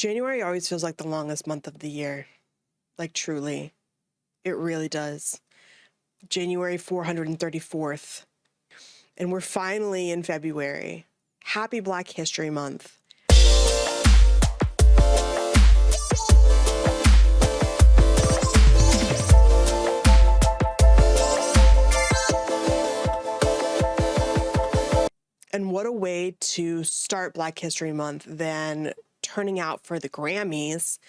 January always feels like the longest month of the year. Like, truly. It really does. January 434th. And we're finally in February. Happy Black History Month. And what a way to start Black History Month than turning out for the Grammys.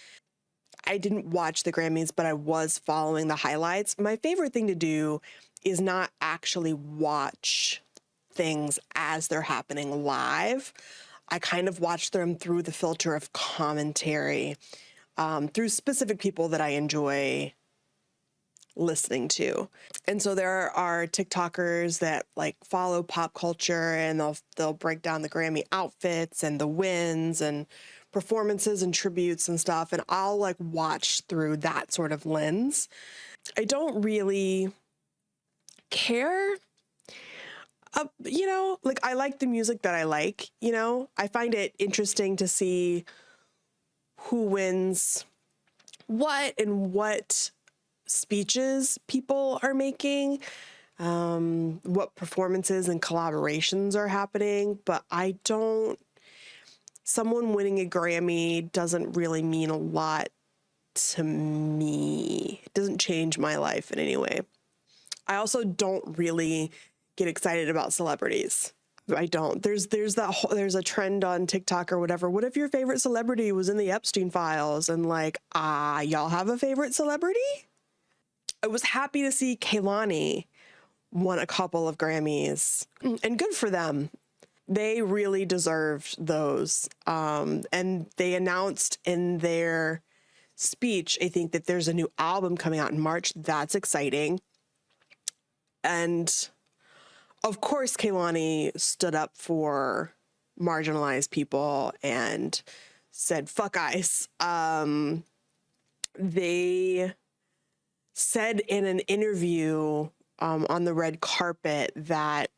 I didn't watch the Grammys, but I was following the highlights. My favorite thing to do is not actually watch things as they're happening live. I kind of watch them through the filter of commentary, through specific people that I enjoy listening to. And so there are TikTokers that like follow pop culture, and they'll break down the Grammy outfits and the wins and performances and tributes and stuff, and I'll like watch through that sort of lens. I don't really care. Like, I like the music that I like, I find it interesting to see who wins what and what speeches people are making, what performances and collaborations are happening, but someone winning a Grammy doesn't really mean a lot to me. It doesn't change my life in any way. I also don't really get excited about celebrities. I don't. There's a trend on TikTok or whatever. What if your favorite celebrity was in the Epstein files? And like, y'all have a favorite celebrity? I was happy to see Kehlani won a couple of Grammys, and good for them. They really deserved those. And they announced in their speech, I think, that there's a new album coming out in March. That's exciting. And of course, Kehlani stood up for marginalized people and said, fuck ICE. They said in an interview on the red carpet that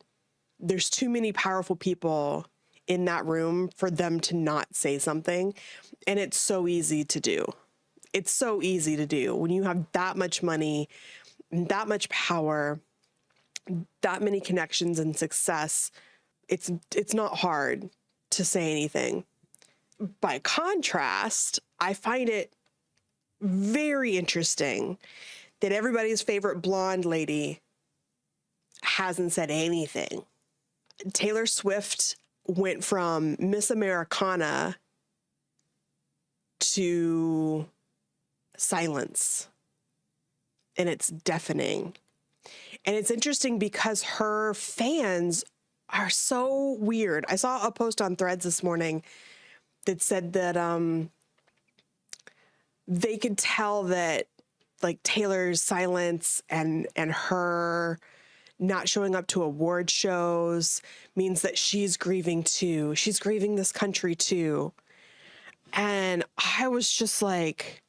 there's too many powerful people in that room for them to not say something. And it's so easy to do. It's so easy to do when you have that much money, that much power, that many connections and success. It's not hard to say anything. By contrast, I find it very interesting that everybody's favorite blonde lady hasn't said anything. Taylor Swift went from Miss Americana to silence, and it's deafening. And it's interesting because her fans are so weird. I saw a post on Threads this morning that said that they could tell that like Taylor's silence and her not showing up to award shows means that she's grieving too. She's grieving this country too. And I was just like,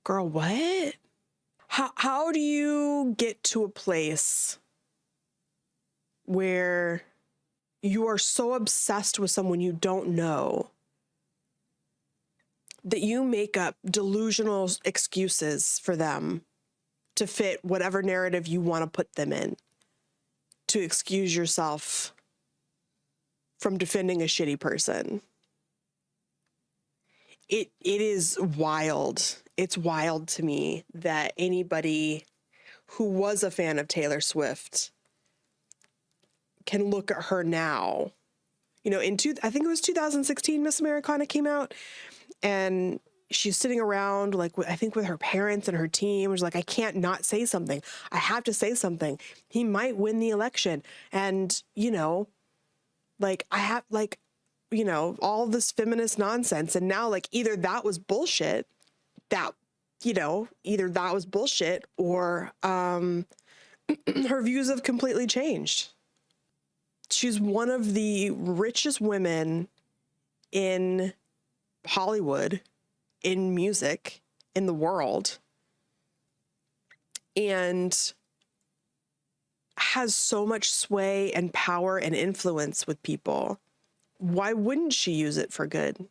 girl, what? How do you get to a place where you are so obsessed with someone you don't know that you make up delusional excuses for them to fit whatever narrative you want to put them in, to excuse yourself from defending a shitty person? It is wild. It's wild to me that anybody who was a fan of Taylor Swift can look at her now. I think it was 2016, Miss Americana came out, and she's sitting around, like, I think with her parents and her team. Was like, I can't not say something. I have to say something. He might win the election. And, all this feminist nonsense. And now, like, either that was bullshit, or her views have completely changed. She's one of the richest women in Hollywood, in music, in the world, and has so much sway and power and influence with people. Why wouldn't she use it for good?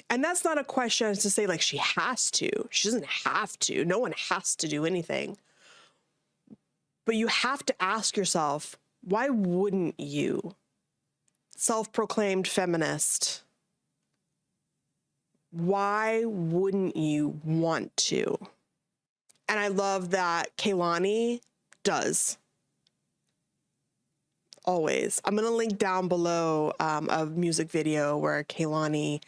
And that's not a question to say like she has to. She doesn't have to. No one has to do anything. But you have to ask yourself, why wouldn't you? Self-proclaimed feminist. Why wouldn't you want to? And I love that Kehlani does. Always. I'm going to link down below a music video where Kehlani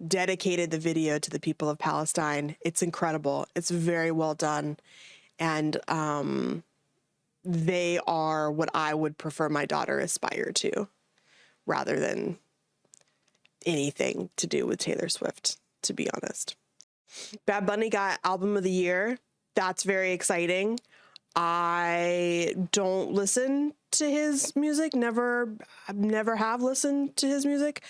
dedicated the video to the people of Palestine. It's incredible. It's very well done. And they are what I would prefer my daughter aspire to, rather than anything to do with Taylor Swift, to be honest. Bad Bunny got Album of the Year. That's very exciting. I don't listen to his music, never have listened to his music.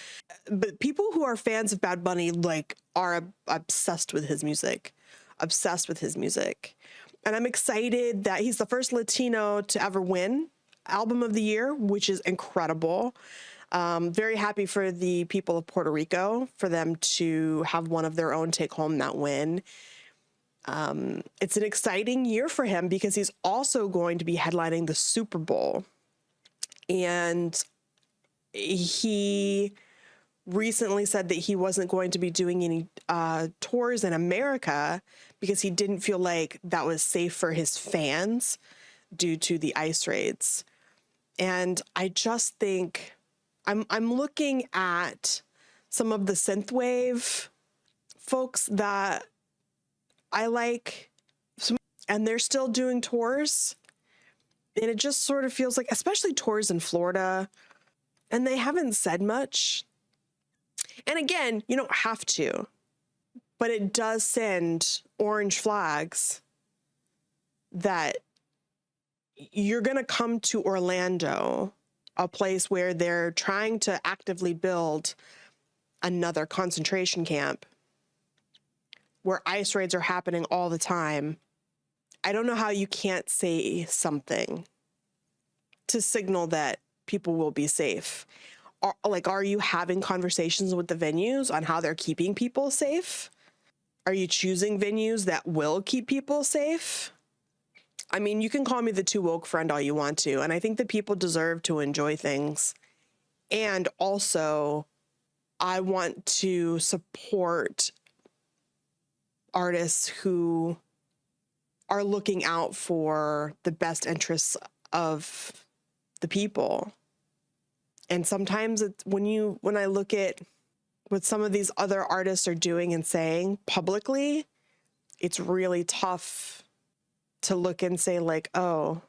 But people who are fans of Bad Bunny like are obsessed with his music. And I'm excited that he's the first Latino to ever win Album of the Year, which is incredible. Very happy for the people of Puerto Rico, for them to have one of their own take home that win. It's an exciting year for him because he's also going to be headlining the Super Bowl. And he recently said that he wasn't going to be doing any tours in America because he didn't feel like that was safe for his fans due to the ICE raids. And I just think I'm looking at some of the synthwave folks that I like, and they're still doing tours. And it just sort of feels like, especially tours in Florida, and they haven't said much. And again, you don't have to, but it does send orange flags that you're going to come to Orlando, a place where they're trying to actively build another concentration camp, where ICE raids are happening all the time. I don't know how you can't say something to signal that people will be safe. Are you having conversations with the venues on how they're keeping people safe? Are you choosing venues that will keep people safe? I mean, you can call me the too woke friend all you want to, and I think that people deserve to enjoy things. And also, I want to support artists who are looking out for the best interests of the people. And sometimes it's when I look at what some of these other artists are doing and saying publicly, it's really tough to look and say like, oh,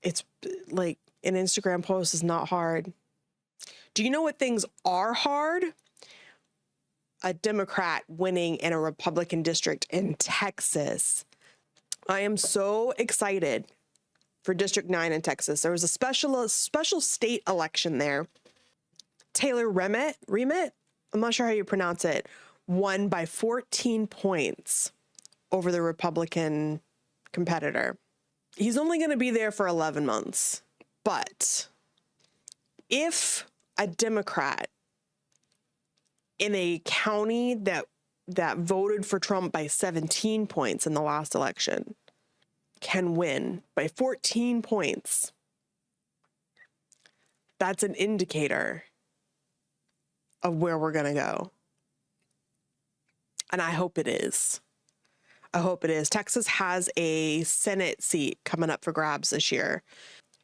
it's like an Instagram post is not hard. Do you know what things are hard? A Democrat winning in a Republican district in Texas. I am so excited for District 9 in Texas. There was a special state election there. Taylor Remit, I'm not sure how you pronounce it, won by 14 points over the Republican competitor. He's only going to be there for 11 months. But if a Democrat in a county that voted for Trump by 17 points in the last election can win by 14 points, that's an indicator of where we're going to go. And I hope it is. Texas has a Senate seat coming up for grabs this year.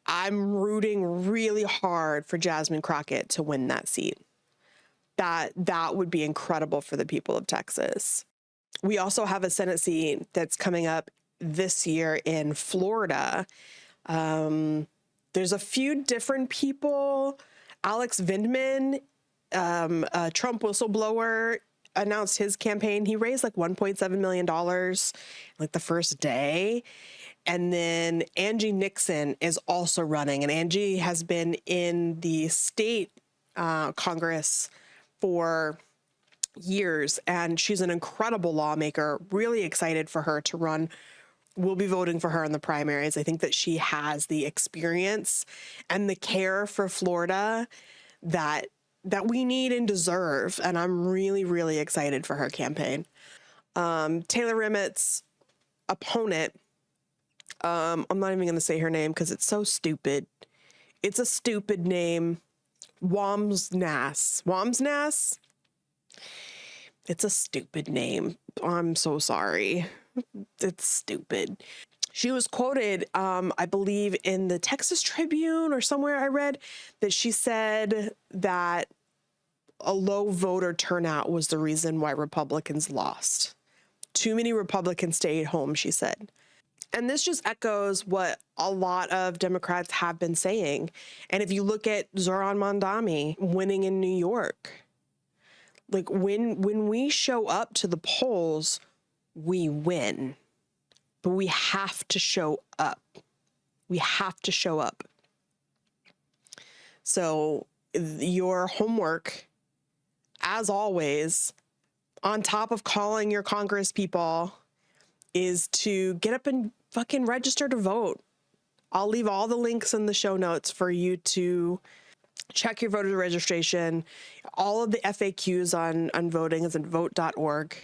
I'm rooting really hard for Jasmine Crockett to win that seat. That would be incredible for the people of Texas. We also have a Senate seat that's coming up this year in Florida. There's a few different people. Alex Vindman, Trump whistleblower, announced his campaign. He raised like $1.7 million like the first day. And then Angie Nixon is also running. And Angie has been in the state Congress for years. And she's an incredible lawmaker. Really excited for her to run. We'll be voting for her in the primaries. I think that she has the experience and the care for Florida that that we need and deserve. And I'm really, really excited for her campaign. Taylor Rimmett's opponent, I'm not even going to say her name because it's so stupid. It's a stupid name. Wambsganss. Wambsganss? It's a stupid name. I'm so sorry. It's stupid. She was quoted, I believe, in the Texas Tribune or somewhere I read that she said that a low voter turnout was the reason why Republicans lost. Too many Republicans stayed home, she said. And this just echoes what a lot of Democrats have been saying. And if you look at Zohran Mamdani winning in New York, like when we show up to the polls, we win. But we have to show up. We have to show up. So your homework, as always, on top of calling your Congress people, is to get up and fucking register to vote. I'll leave all the links in the show notes for you to check your voter registration. All of the FAQs on voting is at vote.org.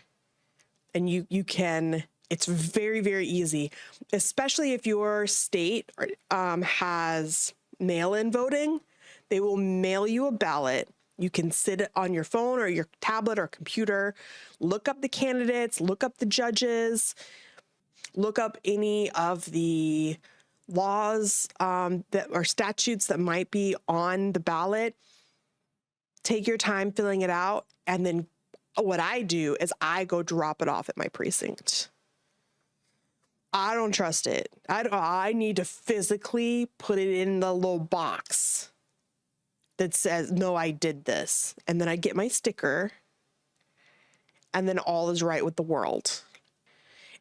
And you can, it's very, very easy, especially if your state has mail-in voting. They will mail you a ballot. You can sit on your phone or your tablet or computer, look up the candidates, look up the judges, look up any of the laws that or statutes that might be on the ballot. Take your time filling it out. And then what I do is I go drop it off at my precinct. I don't trust it. I need to physically put it in the little box that says, no, I did this. And then I get my sticker, and then all is right with the world.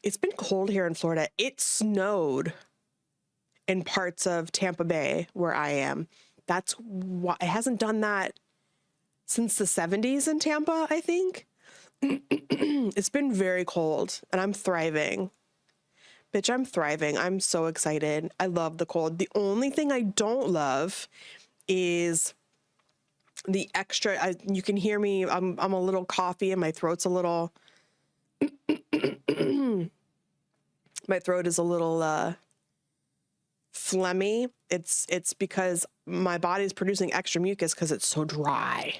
It's been cold here in Florida. It snowed in parts of Tampa Bay where I am. That's why it hasn't done that since the 70s in Tampa, I think. It's been very cold, and I'm thriving. Bitch, I'm thriving. I'm so excited. I love the cold. The only thing I don't love is the extra, you can hear me, I'm a little coffee and my throat's a little, my throat is a little phlegmy. It's because my body's producing extra mucus because it's so dry.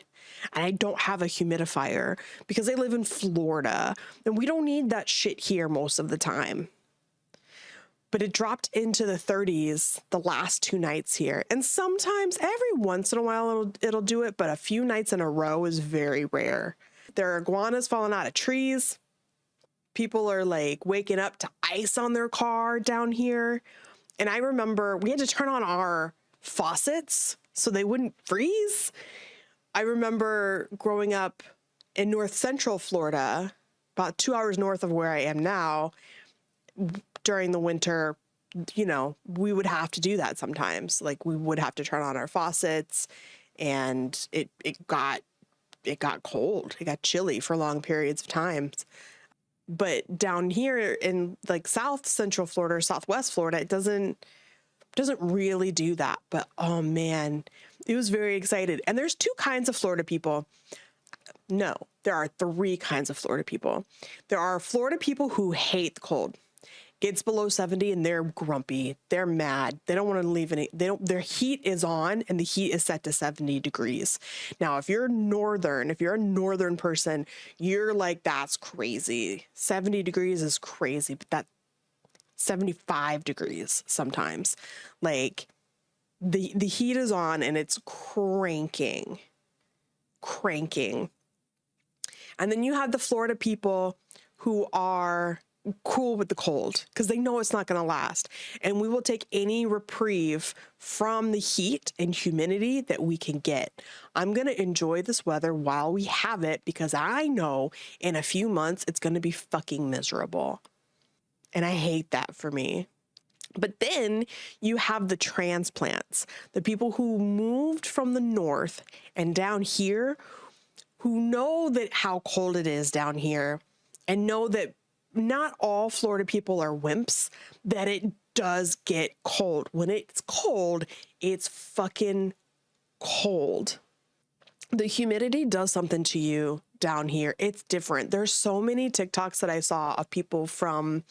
And I don't have a humidifier because I live in Florida and we don't need that shit here most of the time. But it dropped into the 30s the last 2 nights here. And sometimes every once in a while it'll do it, but a few nights in a row is very rare. There are iguanas falling out of trees. People are like waking up to ice on their car down here. And I remember we had to turn on our faucets so they wouldn't freeze. I remember growing up in North Central Florida, about 2 hours north of where I am now. During the winter, you know, we would have to do that sometimes. Like we would have to turn on our faucets, and it got cold. It got chilly for long periods of time. But down here in like South Central Florida or Southwest Florida, it doesn't really do that. But oh man, it was very excited. And there's 2 kinds of Florida people. No, there are 3 kinds of Florida people. There are Florida people who hate the cold. Gets below 70 and they're grumpy. They're mad. They don't want to leave their heat is on and the heat is set to 70 degrees. Now, if you're a northern person, you're like, that's crazy. 70 degrees is crazy, but that 75 degrees sometimes. Like the heat is on and it's cranking. And then you have the Florida people who are cool with the cold because they know it's not going to last. And we will take any reprieve from the heat and humidity that we can get. I'm going to enjoy this weather while we have it because I know in a few months it's going to be fucking miserable. And I hate that for me. But then you have the transplants, the people who moved from the north and down here who know that how cold it is down here and know that not all Florida people are wimps, that it does get cold. When it's cold, it's fucking cold. The humidity does something to you down here. It's different. There's so many TikToks that I saw of people from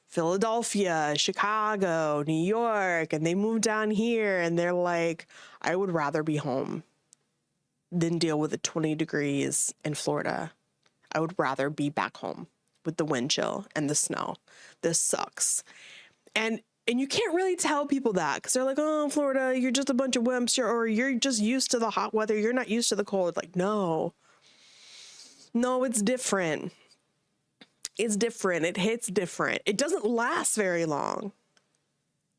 Philadelphia, Chicago, New York, and they moved down here and they're like, I would rather be home than deal with the 20 degrees in Florida. I would rather be back home with the wind chill and the snow. This sucks. And you can't really tell people that because they're like, oh, Florida, you're just a bunch of wimps, or you're just used to the hot weather. You're not used to the cold. Like, no, it's different. It's different. It hits different. It doesn't last very long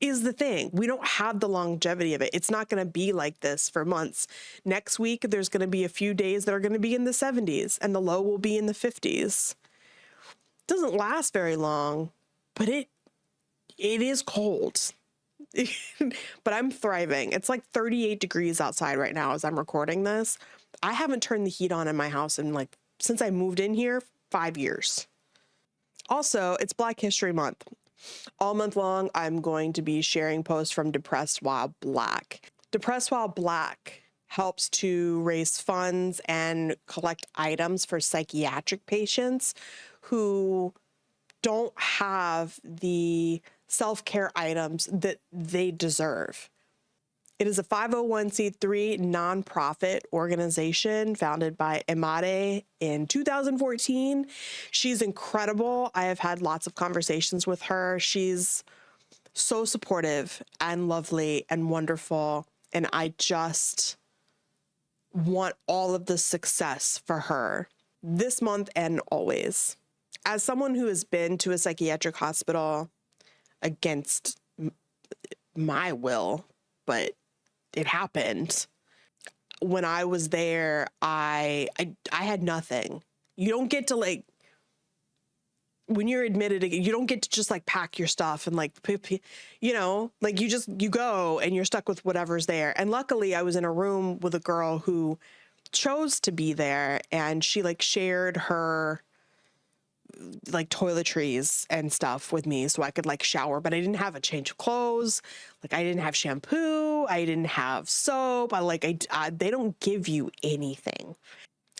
is the thing. We don't have the longevity of it. It's not going to be like this for months. Next week, there's going to be a few days that are going to be in the 70s and the low will be in the 50s. It doesn't last very long, but it is cold. But I'm thriving. It's like 38 degrees outside right now as I'm recording this. I haven't turned the heat on in my house in since I moved in here, 5 years. Also, it's Black History Month. All month long, I'm going to be sharing posts from Depressed While Black. Depressed While Black helps to raise funds and collect items for psychiatric patients who don't have the self-care items that they deserve. It is a 501c3 nonprofit organization founded by Imade in 2014. She's incredible. I have had lots of conversations with her. She's so supportive and lovely and wonderful. And I just want all of the success for her this month and always. As someone who has been to a psychiatric hospital against my will, but it happened. When I was there, I had nothing. You don't get to when you're admitted, you don't get to just pack your stuff and you go and you're stuck with whatever's there. And luckily I was in a room with a girl who chose to be there and she shared her toiletries and stuff with me so I could shower, but I didn't have a change of clothes. I didn't have shampoo. I didn't have soap. They don't give you anything.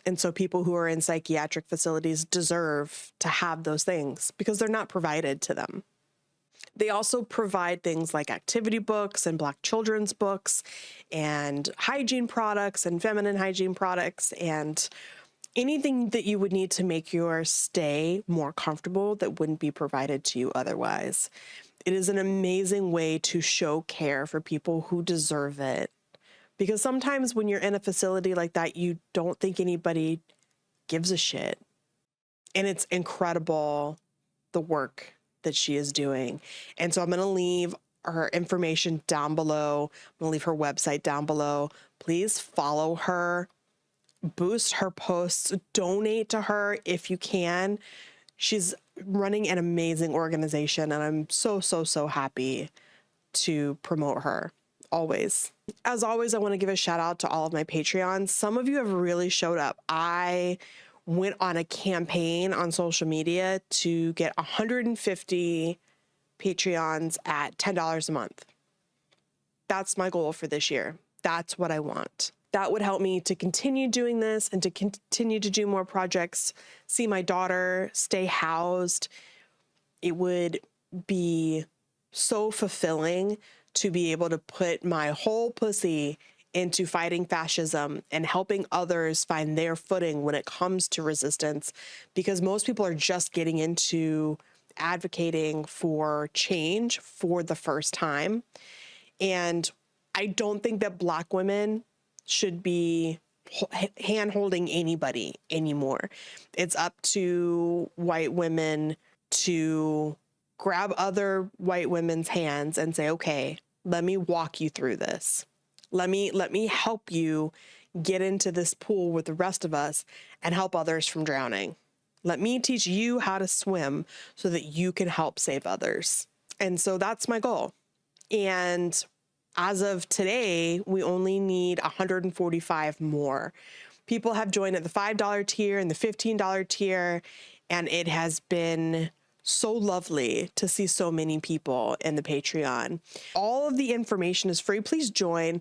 And so people who are in psychiatric facilities deserve to have those things because they're not provided to them. They also provide things like activity books and Black children's books and hygiene products and feminine hygiene products and anything that you would need to make your stay more comfortable that wouldn't be provided to you otherwise. It is an amazing way to show care for people who deserve it. Because sometimes when you're in a facility like that, you don't think anybody gives a shit. And it's incredible the work that she is doing. And so I'm going to leave her information down below. I'm going to leave her website down below. Please follow her. Boost her posts, donate to her if you can. She's running an amazing organization and I'm so happy to promote her always. As always, I want to give a shout out to all of my Patreons. Some of you have really showed up. I went on a campaign on social media to get 150 Patreons at $10 a month. That's my goal for this year. That's what I want. That would help me to continue doing this and to continue to do more projects, see my daughter, stay housed. It would be so fulfilling to be able to put my whole pussy into fighting fascism and helping others find their footing when it comes to resistance, because most people are just getting into advocating for change for the first time. And I don't think that Black women should be hand-holding anybody anymore. It's up to white women to grab other white women's hands and say, okay, let me walk you through this. Let me help you get into this pool with the rest of us and help others from drowning. Let me teach you how to swim so that you can help save others. And so that's my goal. And as of today, we only need 145 more. People have joined at the $5 tier and the $15 tier, and it has been so lovely to see so many people in the Patreon. All of the information is free. Please join.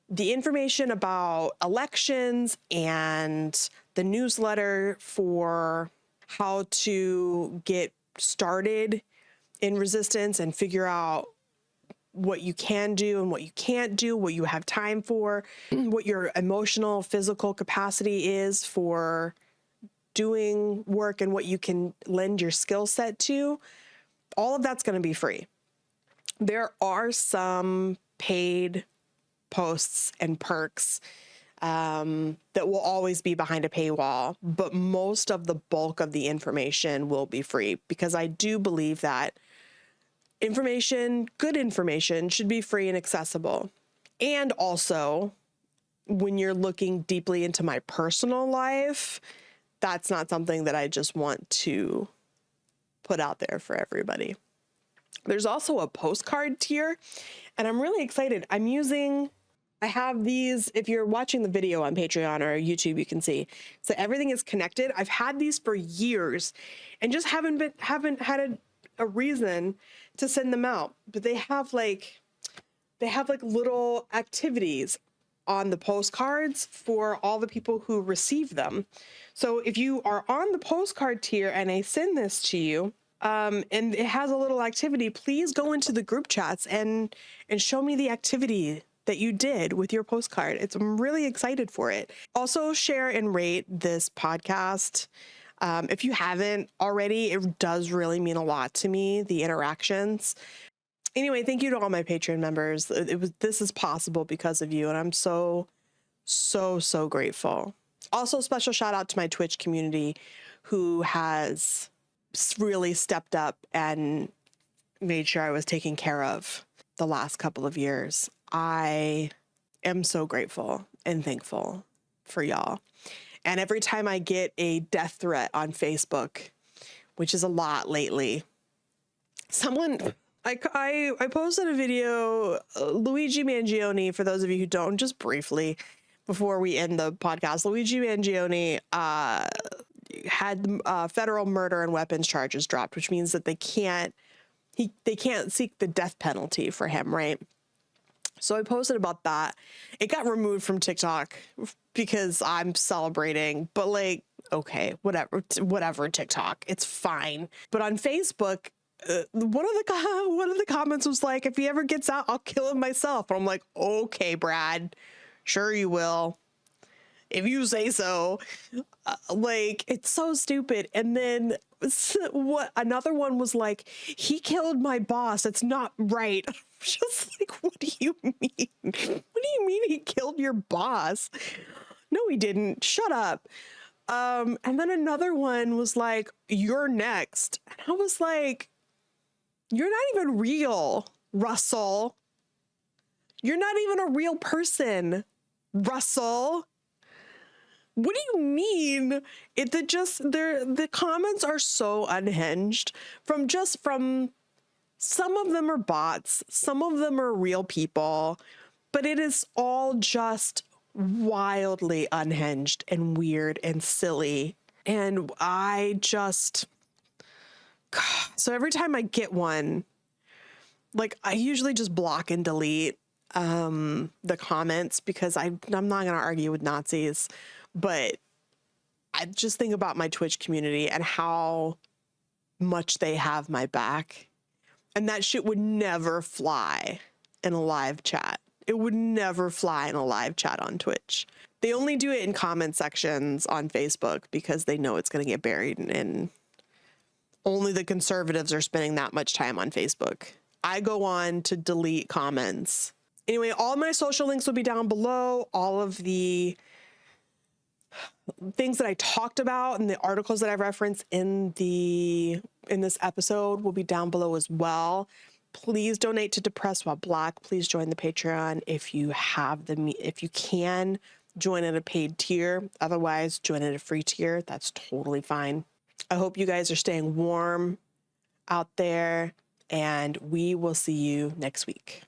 the information about elections and the newsletter for how to get started in resistance and figure out what you can do and what you can't do, what you have time for, what your emotional, physical capacity is for doing work, and what you can lend your skill set to. All of that's going to be free. There are some paid posts and perks that will always be behind a paywall, but most of the bulk of the information will be free, because I do believe that information, good information, should be free and accessible. And also, when you're looking deeply into my personal life, that's not something that I just want to put out there for everybody. There's also a postcard tier, and I'm really excited. I have these, if you're watching the video on Patreon or YouTube, you can see. So everything is connected. I've had these for years and just haven't had a reason to send them out. But they have like little activities on the postcards for all the people who receive them. So if you are on the postcard tier and I send this to you, and it has a little activity, please go into the group chats and show me the activity that you did with your postcard. I'm really excited for it. Also, share and rate this podcast. If you haven't already, it does really mean a lot to me, the interactions. Anyway, thank you to all my Patreon members. This is possible because of you, and I'm so grateful. Also, special shout out to my Twitch community, who has really stepped up and made sure I was taken care of the last couple of years. I am so grateful and thankful for y'all. And every time I get a death threat on Facebook, which is a lot lately, I posted a video, Luigi Mangione, for those of you who don't, just briefly, before we end the podcast, Luigi Mangione had federal murder and weapons charges dropped, which means that they can't seek the death penalty for him, right? So I posted about that. It got removed from TikTok because I'm celebrating, but like, okay, whatever TikTok, it's fine. But on Facebook, one of the comments was like, if he ever gets out, I'll kill him myself. And I'm like, okay, Brad, sure you will, if you say so. Like, it's so stupid. And then another one was like, he killed my boss, it's not right. I'm just like, what do you mean? What do you mean he killed your boss? No, he didn't. Shut up. And then another one was like, you're next. And I was like, you're not even real, Russell. You're not even a real person, Russell. What do you mean? The comments are so unhinged from some of them are bots, some of them are real people, but it is all just wildly unhinged and weird and silly. And so every time I get one, like, I usually just block and delete the comments, because I'm not going to argue with Nazis. But I just think about my Twitch community and how much they have my back. And that shit would never fly in a live chat. It would never fly in a live chat on Twitch. They only do it in comment sections on Facebook because they know it's going to get buried, and only the conservatives are spending that much time on Facebook. I go on to delete comments. Anyway, all my social links will be down below. All of the things that I talked about and the articles that I've referenced in this episode will be down below as well. Please donate to Depressed While Black. Please join the Patreon if you can. Join at a paid tier. Otherwise, join at a free tier. That's totally fine. I hope you guys are staying warm out there, and we will see you next week.